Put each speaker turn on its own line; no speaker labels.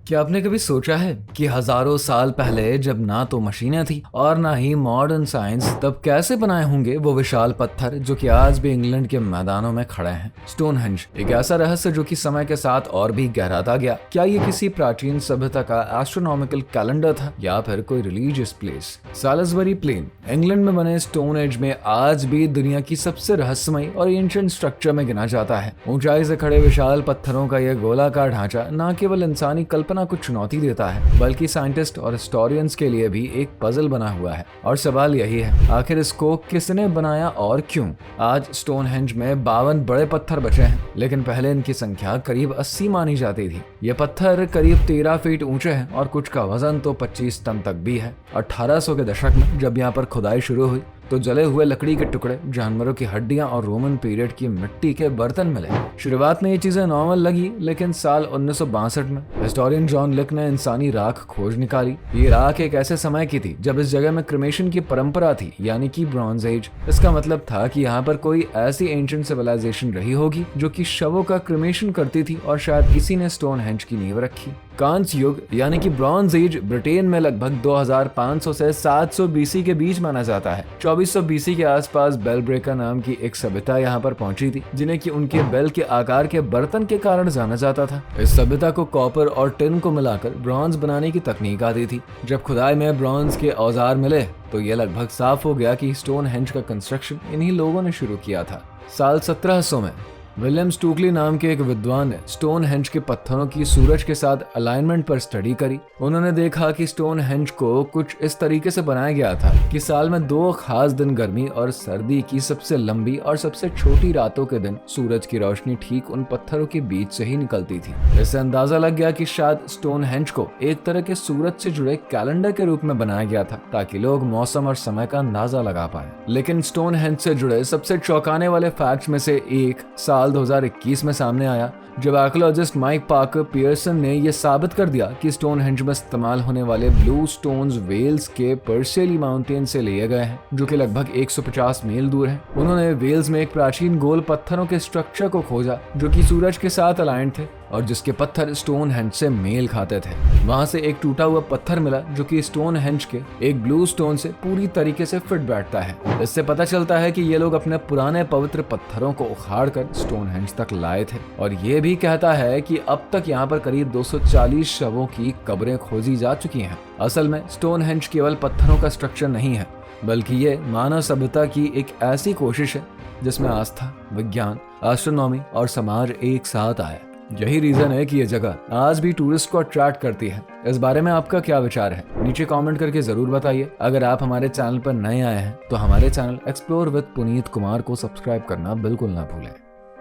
क्या आपने कभी सोचा है कि हजारों साल पहले जब ना तो मशीनें थी और ना ही मॉडर्न साइंस, तब कैसे बनाए होंगे वो विशाल पत्थर जो कि आज भी इंग्लैंड के मैदानों में खड़े हैं। स्टोनहेंज एक ऐसा रहस्य जो कि समय के साथ और भी गहराता गया। क्या ये किसी प्राचीन सभ्यता का एस्ट्रोनॉमिकल कैलेंडर था या फिर कोई रिलीजियस प्लेस? सालिसबरी प्लेन इंग्लैंड में बने स्टोनहेंज में आज भी दुनिया की सबसे रहस्यमय और एंशिएंट स्ट्रक्चर में गिना जाता है। ऊंचाई से खड़े विशाल पत्थरों का यह गोलाकार ढांचा न केवल इंसानी कल्पना को चुनौती देता है, बल्कि साइंटिस्ट और हिस्टोरियंस के लिए भी एक पजल बना हुआ है। और सवाल यही है, आखिर इसको किसने बनाया और क्यों? आज स्टोनहेंज में 52 बड़े पत्थर बचे हैं, लेकिन पहले इनकी संख्या करीब 80 मानी जाती थी। ये पत्थर करीब 13 फीट ऊंचे हैं और कुछ का वजन तो 25 टन तक भी है। 1800 के दशक में जब यहाँ पर खुदाई शुरू हुई तो जले हुए लकड़ी के टुकड़े, जानवरों की हड्डियां और रोमन पीरियड की मिट्टी के बर्तन मिले। शुरुआत में ये चीजें नॉर्मल लगी, लेकिन साल 1962 में हिस्टोरियन जॉन लिक ने इंसानी राख खोज निकाली। ये राख एक ऐसे समय की थी जब इस जगह में क्रिमेशन की परंपरा थी, यानी कि ब्रॉन्ज एज। इसका मतलब था कि यहाँ पर कोई ऐसी एंशिएंट सिविलाइजेशन रही होगी जो कि शवों का क्रिमेशन करती थी, और शायद किसी ने स्टोनहेंज की नींव रखी। कांस्य युग यानी कि ब्रॉन्ज एज ब्रिटेन में लगभग 2500 से 700 बीसी के बीच माना जाता है। 2400 बीसी के आसपास बेल ब्रेकर नाम की एक सभ्यता यहाँ पर पहुंची थी, जिन्हें कि उनके बेल के आकार के बर्तन के कारण जाना जाता था। इस सभ्यता को कॉपर और टिन को मिलाकर ब्रॉन्ज बनाने की तकनीक आती थी। जब खुदाई में ब्रॉन्ज के औजार मिले तो यह लगभग साफ हो गया कि स्टोनहेंज का कंस्ट्रक्शन इन्हीं लोगों ने शुरू किया था। साल 1700 में विलियम स्टूकली नाम के एक विद्वान ने स्टोनहेंज के पत्थरों की सूरज के साथ अलाइनमेंट पर स्टडी करी। उन्होंने देखा कि स्टोनहेंज को कुछ इस तरीके से बनाया गया था कि साल में 2 खास दिन गर्मी और सर्दी की सबसे लंबी और सबसे छोटी रातों के दिन सूरज की रोशनी ठीक उन पत्थरों के बीच से ही निकलती थी। इससे अंदाजा लग गया कि शायद स्टोनहेंज को एक तरह के सूरज से जुड़े कैलेंडर के रूप में बनाया गया था, ताकि लोग मौसम और समय का अंदाजा लगा पाए। लेकिन स्टोनहेंज से जुड़े सबसे चौंकाने वाले फैक्ट्स में से एक साल 2021 में सामने आया, जब आर्कियोलॉजिस्ट माइक पार्कर पियर्सन ने यह साबित कर दिया कि स्टोनहेंज में इस्तेमाल होने वाले ब्लू स्टोन्स वेल्स के पर्सिली माउंटेन से लिए गए हैं, जो कि लगभग 150 मील दूर है। उन्होंने वेल्स में एक प्राचीन गोल पत्थरों के स्ट्रक्चर को खोजा जो कि सूरज के साथ अलाइंड थे और जिसके पत्थर स्टोनहेंज से मेल खाते थे। वहां से एक टूटा हुआ पत्थर मिला जो कि स्टोनहेंज के एक ब्लू स्टोन से पूरी तरीके से फिट बैठता है। इससे पता चलता है कि ये लोग अपने पुराने पवित्र पत्थरों को उखाड़ कर स्टोनहेंज तक लाए थे। और ये भी कहता है कि अब तक यहाँ पर करीब 240 शवों की कब्रें खोजी जा चुकी हैं। असल में स्टोनहेंज केवल पत्थरों का स्ट्रक्चर नहीं है, बल्कि ये मानव सभ्यता की एक ऐसी कोशिश है जिसमें आस्था, विज्ञान, एस्ट्रोनॉमी और समाज एक साथ आए। यही रीजन है कि ये जगह आज भी टूरिस्ट को अट्रैक्ट करती है। इस बारे में आपका क्या विचार है? नीचे कमेंट करके जरूर बताइए। अगर आप हमारे चैनल पर नए आए हैं तो हमारे channel explore with Puneet Kumar को सब्सक्राइब करना बिल्कुल ना भूलें।